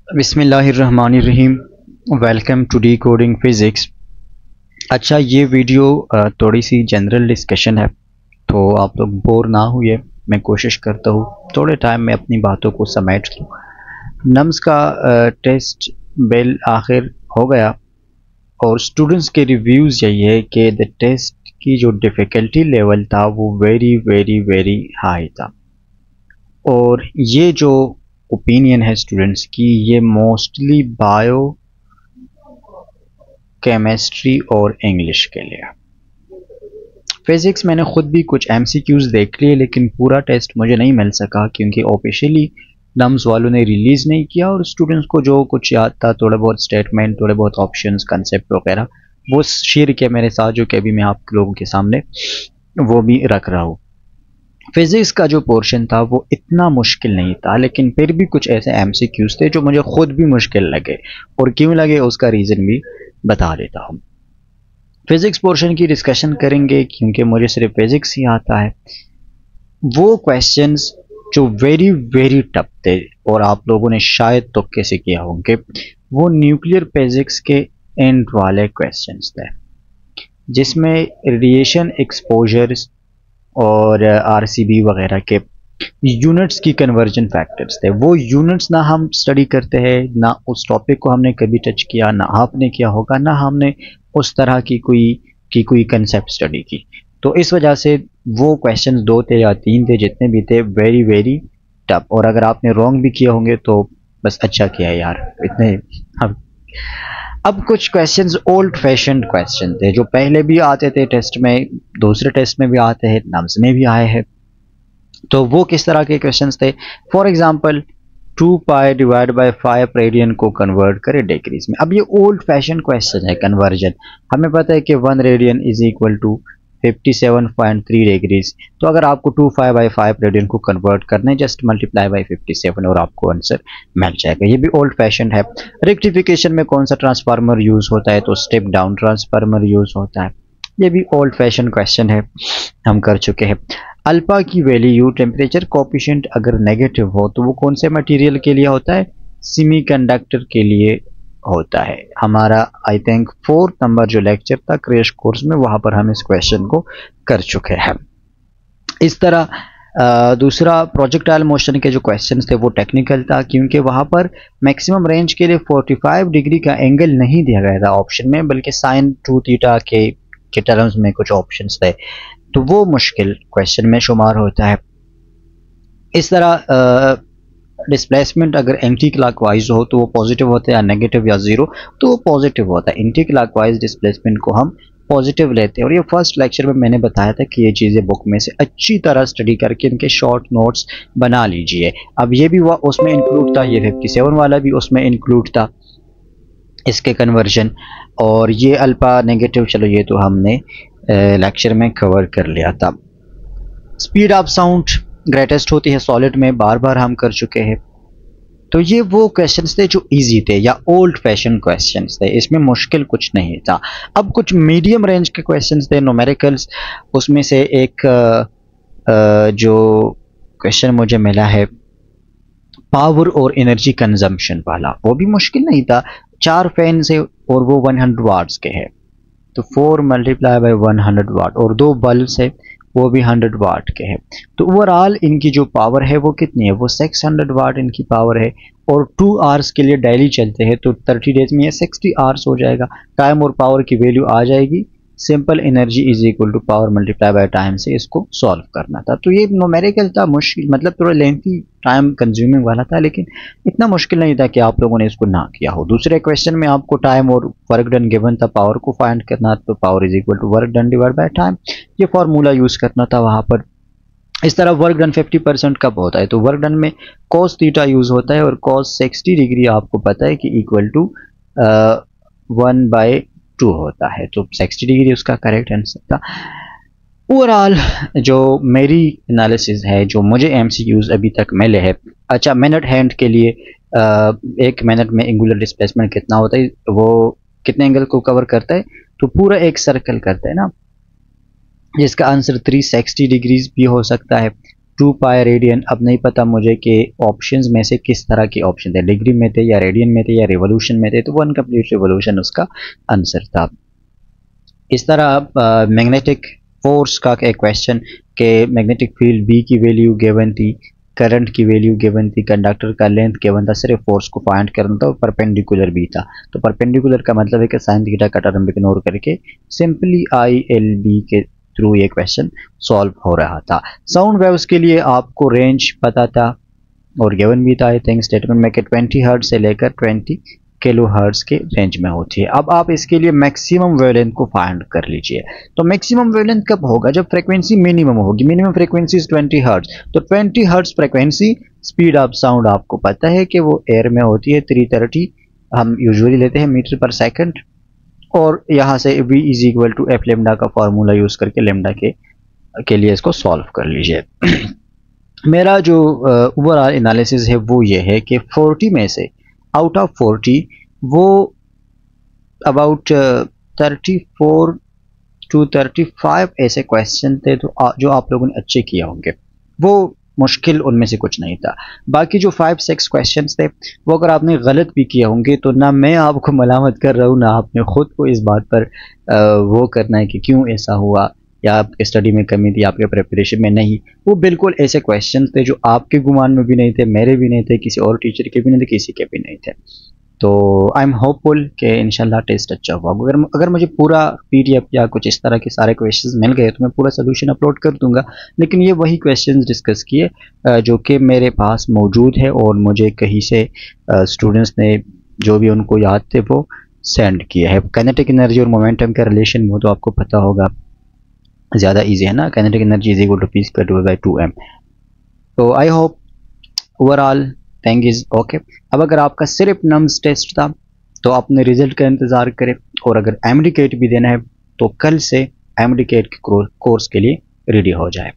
बिस्मिल्लाहिर्रहमानिर्रहीम। Welcome to the coding physics. अच्छा, ये वीडियो थोड़ी सी जनरल डिस्कशन है, तो आप लोग बोर ना हुए। मैं कोशिश करता हूँ थोड़े टाइम में अपनी बातों को समेट लूँ। नम्स का टेस्ट बेल आखिर हो गया और स्टूडेंट्स के रिव्यूज़ यही है कि द टेस्ट की जो डिफ़िकल्टी लेवल था वो वेरी वेरी वेरी हाई था। और ये जो ओपिनियन है स्टूडेंट्स की, ये मोस्टली बायो, केमिस्ट्री और इंग्लिश के लिए। फिज़िक्स मैंने ख़ुद भी कुछ एमसीक्यूज़ देख लिए, लेकिन पूरा टेस्ट मुझे नहीं मिल सका क्योंकि ऑफिशियली नम्स वालों ने रिलीज़ नहीं किया और स्टूडेंट्स को जो कुछ याद था, थोड़े बहुत स्टेटमेंट, थोड़े बहुत ऑप्शंस, कंसेप्ट वगैरह, वो शेयर किया मेरे साथ, जो कि अभी मैं आप लोगों के सामने वो भी रख रहा हूँ। फिज़िक्स का जो पोर्शन था वो इतना मुश्किल नहीं था, लेकिन फिर भी कुछ ऐसे एमसीक्यूज़ थे जो मुझे ख़ुद भी मुश्किल लगे, और क्यों लगे उसका रीज़न भी बता देता हूँ। फिज़िक्स पोर्शन की डिस्कशन करेंगे क्योंकि मुझे सिर्फ फिज़िक्स ही आता है। वो क्वेश्चंस जो वेरी वेरी टफ थे और आप लोगों ने शायद तुक्के से किया होंगे, वो न्यूक्लियर फिज़िक्स के एंड वाले क्वेश्चंस थे, जिसमें रेडिएशन एक्सपोजर्स और आरसीबी वगैरह के यूनिट्स की कन्वर्जन फैक्टर्स थे। वो यूनिट्स ना हम स्टडी करते हैं, ना उस टॉपिक को हमने कभी टच किया, ना आपने किया होगा, ना हमने उस तरह की कोई कंसेप्ट स्टडी की। तो इस वजह से वो क्वेश्चंस 2 थे या 3 थे, जितने भी थे, वेरी वेरी टफ। और अगर आपने रॉन्ग भी किया होंगे तो बस अच्छा किया है यार, इतने। अब कुछ क्वेश्चंस ओल्ड फैशन्ड क्वेश्चन थे जो पहले भी आते थे टेस्ट में, दूसरे टेस्ट में भी आते हैं, नम्स में भी आए हैं। तो वो किस तरह के क्वेश्चंस थे? For example 2 pi divide by 5 radian को कन्वर्ट करें डिग्रीज में। अब ये ओल्ड फैशन क्वेश्चन है कन्वर्जन। हमें पता है कि 1 radian is equal to 57.3 degrees. तो अगर आपको 2 पाई बाय 5 रेडियन को कन्वर्ट करना है, जस्ट मल्टीप्लाई बाय 57 और आपको आंसर मिल जाएगा। ये भी ओल्ड फैशन है। रेक्टिफिकेशन में कौन सा ट्रांसफार्मर यूज होता है? तो स्टेप डाउन ट्रांसफार्मर यूज होता है। ये भी ओल्ड फैशन क्वेश्चन है, हम कर चुके हैं। अल्फा की वैल्यू, टेम्परेचर कोफिशिएंट अगर नेगेटिव हो तो वो कौन से मटेरियल के लिए होता है? सेमीकंडक्टर के लिए होता है। हमारा आई थिंक 4th नंबर जो लेक्चर था क्रैश कोर्स में, वहां पर हम इस क्वेश्चन को कर चुके हैं। इस तरह दूसरा प्रोजेक्टाइल मोशन के जो क्वेश्चंस थे वो टेक्निकल था, क्योंकि वहां पर मैक्सिमम रेंज के लिए 45 डिग्री का एंगल नहीं दिया गया था ऑप्शन में, बल्कि साइन 2 थीटा के टर्म्स में कुछ ऑप्शंस थे, तो वो मुश्किल क्वेश्चन में शुमार होता है। इस तरह डिस्प्लेसमेंट अगर एंटी क्लॉकवाइज हो तो वो पॉजिटिव होता है, या नेगेटिव या जीरो तो वो पॉजिटिव होता है। एंटी क्लॉकवाइज डिस्प्लेसमेंट को हम पॉजिटिव लेते हैं, और ये फर्स्ट लेक्चर में मैंने बताया था कि ये चीज़ें बुक में से अच्छी तरह स्टडी करके इनके शॉर्ट नोट्स बना लीजिए। अब ये भी उसमें इंक्लूड था, ये 57 वाला भी उसमें इंक्लूड था, इसके कन्वर्जन। और ये अल्फा नेगेटिव, चलो ये तो हमने लेक्चर में कवर कर लिया था। स्पीड ऑफ साउंड ग्रेटेस्ट होती है सॉलिड में, बार बार हम कर चुके हैं। तो ये वो क्वेश्चंस थे जो इजी थे या ओल्ड फैशन क्वेश्चंस थे, इसमें मुश्किल कुछ नहीं था। अब कुछ मीडियम रेंज के क्वेश्चंस थे, न्यूमेरिकल्स। उसमें से एक जो क्वेश्चन मुझे मिला है पावर और एनर्जी कंजम्पशन वाला, वो भी मुश्किल नहीं था। 4 फैन से और वो 100 वाट्स के हैं, तो 4 मल्टीप्लाई बाय 100 वाट, और 2 बल्ब है वो भी 100 वाट के हैं। तो ओवरऑल इनकी जो पावर है वो कितनी है? वो 600 वाट इनकी पावर है, और 2 आवर्स के लिए डेली चलते हैं, तो 30 डेज में ये 60 आवर्स हो जाएगा। टाइम और पावर की वैल्यू आ जाएगी। Simple energy is equal to power multiply by time से इसको सॉल्व करना था। तो ये न्यूमेरिकल था, मुश्किल मतलब थोड़ा लेंथी, टाइम कंज्यूमिंग वाला था, लेकिन इतना मुश्किल नहीं था कि आप लोगों ने इसको ना किया हो। दूसरे क्वेश्चन में आपको टाइम और वर्क डन गिवन था, पावर को फाइंड करना, तो power is equal to work done divide by time, ये फॉर्मूला यूज करना था वहां पर। इस तरह वर्क डन 50% कब होता है? तो वर्क डन में cos थीटा यूज होता है, और cos 60 डिग्री आपको पता है कि इक्वल टू 1/2 होता है, तो 60 डिग्री उसका करेक्ट आंसर था। ओवरऑल जो मेरी एनालिसिस है, जो मुझे एमसीक्यूज अभी तक मिले हैं। अच्छा, मिनट हैंड के लिए 1 मिनट में एंगुलर डिस्प्लेसमेंट कितना होता है, वो कितने एंगल को कवर करता है? तो पूरा एक सर्कल करता है ना, जिसका आंसर 360 डिग्रीज भी हो सकता है, 2 पाई रेडियन। अब नहीं पता मुझे कि ऑप्शंस में से किस तरह के ऑप्शन थे, डिग्री में थे या रेडियन में थे या रिवोल्यूशन में थे, तो 1 कंप्लीट रिवोल्यूशन उसका आंसर था। इस तरह मैग्नेटिक फोर्स का एक क्वेश्चन के मैग्नेटिक फील्ड बी की वैल्यू गिवन थी, करंट की वैल्यू गिवन थी, कंडक्टर का लेंथ गिवन था, सिर्फ फोर्स को फाइंड करना था और परपेंडिकुलर भी था। तो परपेंडिकुलर का मतलब है कि साइन थीटा का टर्म इग्नोर करके सिंपली ILB के थ्रू ये क्वेश्चन सॉल्व हो रहा था। साउंड वेव्स के लिए आपको रेंज पता था और गिवन भी था आई थिंक स्टेटमेंट में कि 20 हर्ट्ज से लेकर 20 किलो हर्ट्ज के रेंज में होती है। अब आप इसके लिए मैक्सिमम वेवलेंथ को फाइंड कर लीजिए। तो मैक्सिमम वेवलेंथ कब होगा? जब फ्रीक्वेंसी मिनिमम होगी। मिनिमम फ्रीक्वेंसी इज 20 हर्ट्ज, तो 20 hertz frequency speed of sound आपको पता है कि वो एयर में होती है 330, हम यूजुअली लेते हैं मीटर पर सेकंड, और यहाँ से v is equal to F lambda का फॉर्मूला यूज करके लेमडा के लिए इसको सॉल्व कर लीजिए। मेरा जो ओवरऑल एनालिसिस है वो ये है कि 40 में से आउट ऑफ 40 वो अबाउट 34 टू 35 ऐसे क्वेश्चन थे तो जो आप लोगों ने अच्छे किए होंगे। वो मुश्किल उनमें से कुछ नहीं था। बाकी जो 5-6 क्वेश्चंस थे वो अगर आपने गलत भी किए होंगे तो ना मैं आपको मलामत कर रहा हूँ, ना आपने खुद को इस बात पर वो करना है कि क्यों ऐसा हुआ या आपके स्टडी में कमी थी, आपके प्रिपरेशन में नहीं। वो बिल्कुल ऐसे क्वेश्चंस थे जो आपके गुमान में भी नहीं थे, मेरे भी नहीं थे, किसी और टीचर के भी नहीं थे, किसी के भी नहीं थे। तो आई एम होपफुल कि इंशाल्लाह टेस्ट अच्छा हुआ। अगर मुझे पूरा PDF या कुछ इस तरह के सारे क्वेश्चंस मिल गए तो मैं पूरा सोल्यूशन अपलोड कर दूंगा, लेकिन ये वही क्वेश्चंस डिस्कस किए जो कि मेरे पास मौजूद है और मुझे कहीं से स्टूडेंट्स ने जो भी उनको याद थे वो सेंड किए हैं। काइनेटिक एनर्जी और मोमेंटम का रिलेशन वो तो आपको पता होगा, ज़्यादा ईजी है ना। Kinetic energy is equal to p²/2m। तो I hope overall thing is okay. अब अगर आपका सिर्फ नम्स टेस्ट था तो अपने रिजल्ट का इंतज़ार करें, और अगर MD कैट भी देना है तो कल से MD कैट के कोर्स के लिए रेडी हो जाए।